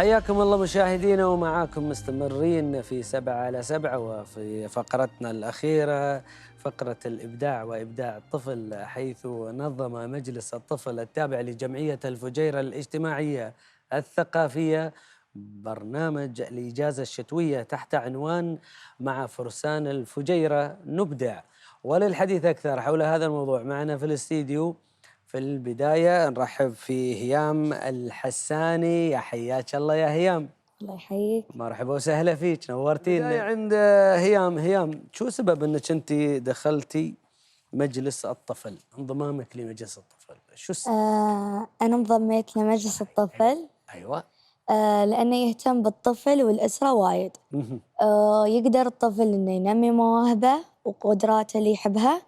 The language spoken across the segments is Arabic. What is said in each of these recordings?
حياكم الله مشاهدينا، ومعاكم مستمرين في 7 على 7، وفي فقرتنا الأخيرة فقرة الإبداع وإبداع الطفل، حيث نظم مجلس الطفل التابع لجمعية الفجيرة الاجتماعية الثقافية برنامج الإجازة الشتوية تحت عنوان مع فرسان الفجيرة نبدع. وللحديث أكثر حول هذا الموضوع معنا في الاستديو في البداية نرحب في هيام الحساني. يا حياك الله يا هيام. الله يحييك. مرحبا وسهلا فيك، نورتينا. بداية عند هيام، شو سبب انك انت دخلتي مجلس الطفل، انضمامك لمجلس الطفل؟ شو أنا انضميت لمجلس الطفل. ايوه. لأنه يهتم بالطفل والأسرة وايد. يقدر الطفل إنه ينمي مواهبه وقدراته اللي يحبها.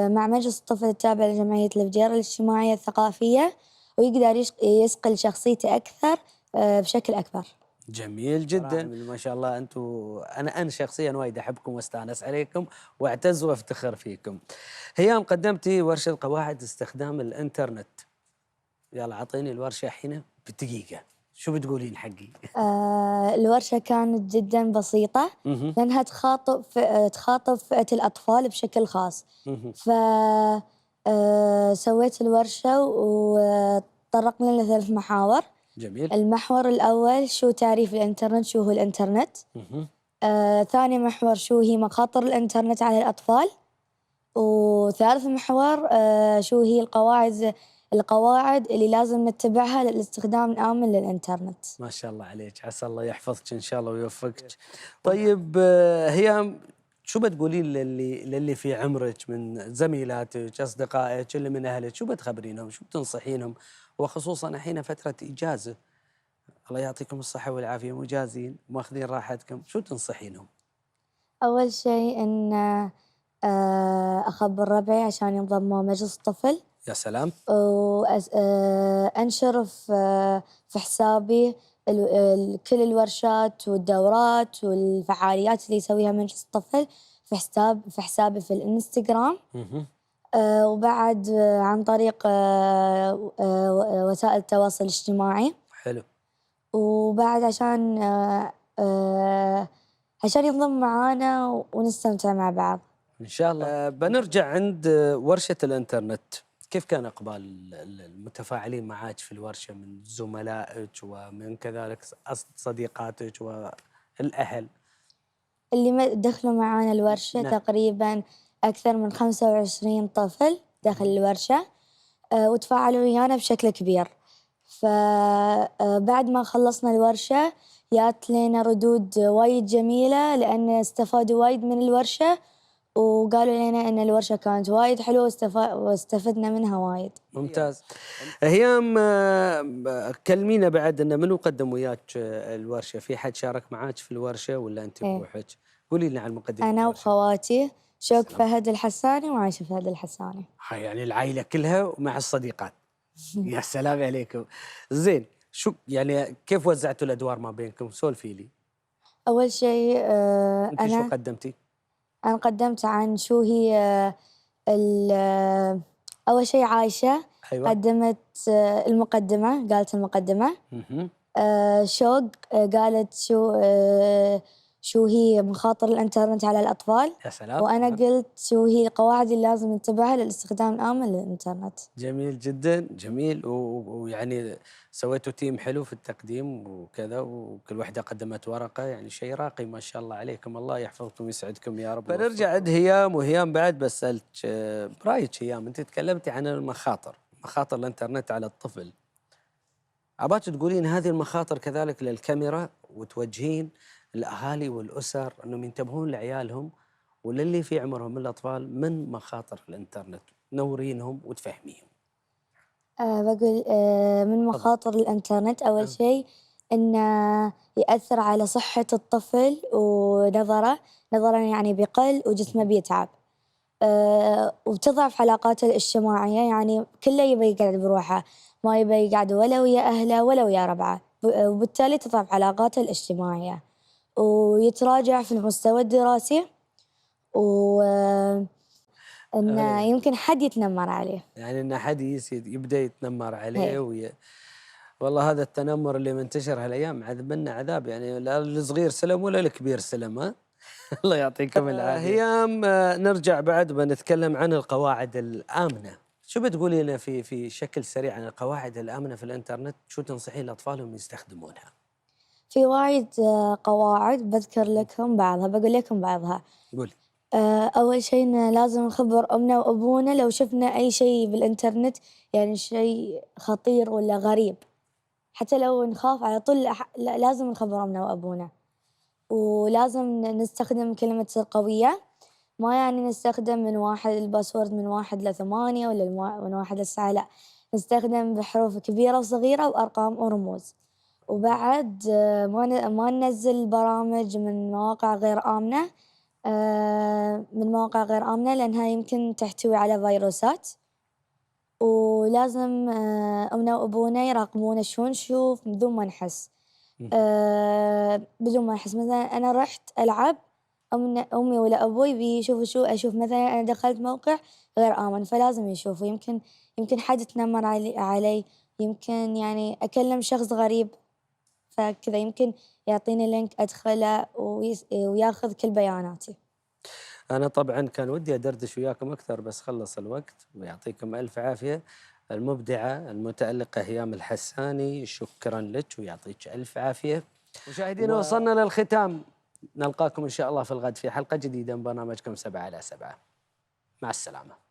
مع مجلس الطفل التابع لجمعية الفجيرة الاجتماعية الثقافية، ويقدر يصقل شخصيته أكثر بشكل أكبر. جميل جدا، ما شاء الله. انتم انا شخصيا وايد احبكم واستانس عليكم واعتز وافتخر فيكم. هيام، قدمتي ورشه قواعد استخدام الانترنت. يلا اعطيني الورشه هنا بدقيقه، شو بتقولين حقي؟ الورشة كانت جدا بسيطة، لأنها تخاطب فئة الأطفال بشكل خاص. ف سويت الورشة وطرقنا ل3 محاور. جميل. المحور الأول شو تعريف الإنترنت، شو هو الإنترنت. ثاني محور شو هي مخاطر الإنترنت على الأطفال. وثالث محور شو هي القواعد اللي لازم نتبعها للاستخدام الآمن للإنترنت. ما شاء الله عليك، عسى الله يحفظك إن شاء الله ويوفقك. طيب هي شو بتقولين للي في عمرك من زميلاتك، أصدقائك، اللي من أهلك، شو بتخبرينهم، شو بتنصحينهم؟ وخصوصا الحين فترة إجازة، الله يعطيكم الصحة والعافية، مجازين ماخذين راحتكم، شو تنصحينهم؟ أول شيء إن أخبر ربعي عشان ينضموا مجلس الطفل. يا سلام. وأنشر في حسابي كل الورشات والدورات والفعاليات اللي يسويها مجلس الطفل في حسابي في الانستغرام. وبعد عن طريق وسائل التواصل الاجتماعي. حلو. وبعد عشان ينضم معانا ونستمتع مع بعض إن شاء الله. بنرجع عند ورشة الإنترنت. كيف كان إقبال المتفاعلين معك في الورشة من زملائك ومن كذلك صديقاتك والأهل؟ اللي دخلوا معانا الورشة نعم. تقريبا أكثر من 25 طفل داخل الورشة. وتفاعلوا ويانا بشكل كبير. فبعد ما خلصنا الورشة جات لنا ردود وايد جميلة، لأن استفادوا وايد من الورشة، وقالوا لنا أن الورشة كانت وايد حلوة واستفدنا منها وايد. ممتاز. هيام، كلمينا بعد أن منو قدم وياك الورشة؟ في حد شارك معاك في الورشة ولا أنت بروحك؟ قولي لنا عن المقدمين. أنا وخواتي شوق فهد الحساني وعايشة فهد الحساني. يعني العائلة كلها ومع الصديقات. يا سلام عليكم. زين، شو يعني كيف وزعتوا الأدوار ما بينكم؟ سولفي لي. أول شيء أنت شو قدمتي؟ أنا قدمت عن شو هي أول شيء عايشة. أيوة. قدمت المقدمة، قالت المقدمة. شوق قالت شو هي مخاطر الإنترنت على الأطفال. يا سلام. وأنا قلت شو هي القواعد اللي لازم نتبعها للاستخدام الآمن للإنترنت. جميل جدا، جميل. ويعني سويتوا تيم حلو في التقديم وكذا، وكل واحدة قدمت ورقة، يعني شيء راقي ما شاء الله عليكم، الله يحفظكم ويسعدكم يا رب. بنرجع عند هيام، وهيام بعد بسألك برأيك. هيام، أنت تكلمتي عن مخاطر الإنترنت على الطفل. عباك تقولين هذه المخاطر كذلك للكاميرا، وتوجهين الأهالي والأسر أنهم ينتبهون لعيالهم وللي في عمرهم من الأطفال من مخاطر الإنترنت، نورينهم وتفهميهم. بقول من مخاطر الإنترنت أول شيء إنه يأثر على صحة الطفل ونظره يعني بيقل وجسمه بيتعب. وتضعف علاقاته الاجتماعية، يعني كله يبي يقعد بروحه، ما يبي يقعد ولا ويا أهله ولا ويا ربعه، وبالتالي تضعف علاقاته الاجتماعية، ويتراجع في المستوى الدراسي، إنه يمكن حد يتنمر عليه. يعني إن حد يبدأ يتنمر عليه والله هذا التنمر اللي منتشر هالايام عذب منا عذاب، يعني لا الصغير سلم ولا الكبير سلم، ها. الله يعطيكم العافيه. هيام، نرجع بعد بنتكلم عن القواعد الامنه. شو بتقولي لنا في شكل سريع عن القواعد الامنه في الانترنت؟ شو تنصحين الاطفال هم يستخدمونها؟ في وايد قواعد بذكر لكم بعضها، بقول لكم بعضها. قولي. أول شيء إن لازم نخبر أمنا وأبونا لو شفنا أي شيء بالإنترنت، يعني شيء خطير ولا غريب، حتى لو نخاف على طول لازم نخبر أمنا وأبونا. ولازم نستخدم كلمة سر قوية، ما يعني نستخدم من واحد الباسورد من 1 ل8 ولا من 1 ل9، لا، نستخدم بحروف كبيرة وصغيرة وأرقام ورموز. وبعد ما ننزل برامج من مواقع غير آمنة، لأنها يمكن تحتوي على فيروسات. ولازم أمنا وأبونا يراقبونا شو نشوف بدون ما نحس. بدون ما نحس، مثلا أنا رحت ألعب، أمي ولا أبوي بيشوفوا شو أشوف، مثلا أنا دخلت موقع غير آمن فلازم يشوفوا. يمكن حد يتنمر علي، يمكن يعني أكلم شخص غريب، فكذا يمكن يعطيني لينك أدخله وياخذ كل بياناتي. أنا طبعا كان ودي أدردش وياكم أكثر بس خلص الوقت، ويعطيكم ألف عافية. المبدعة المتألقة هيام الحساني، شكرا لك ويعطيك ألف عافية. مشاهدينا وصلنا للختام، نلقاكم إن شاء الله في الغد في حلقة جديدة من برنامجكم 7 على 7. مع السلامة.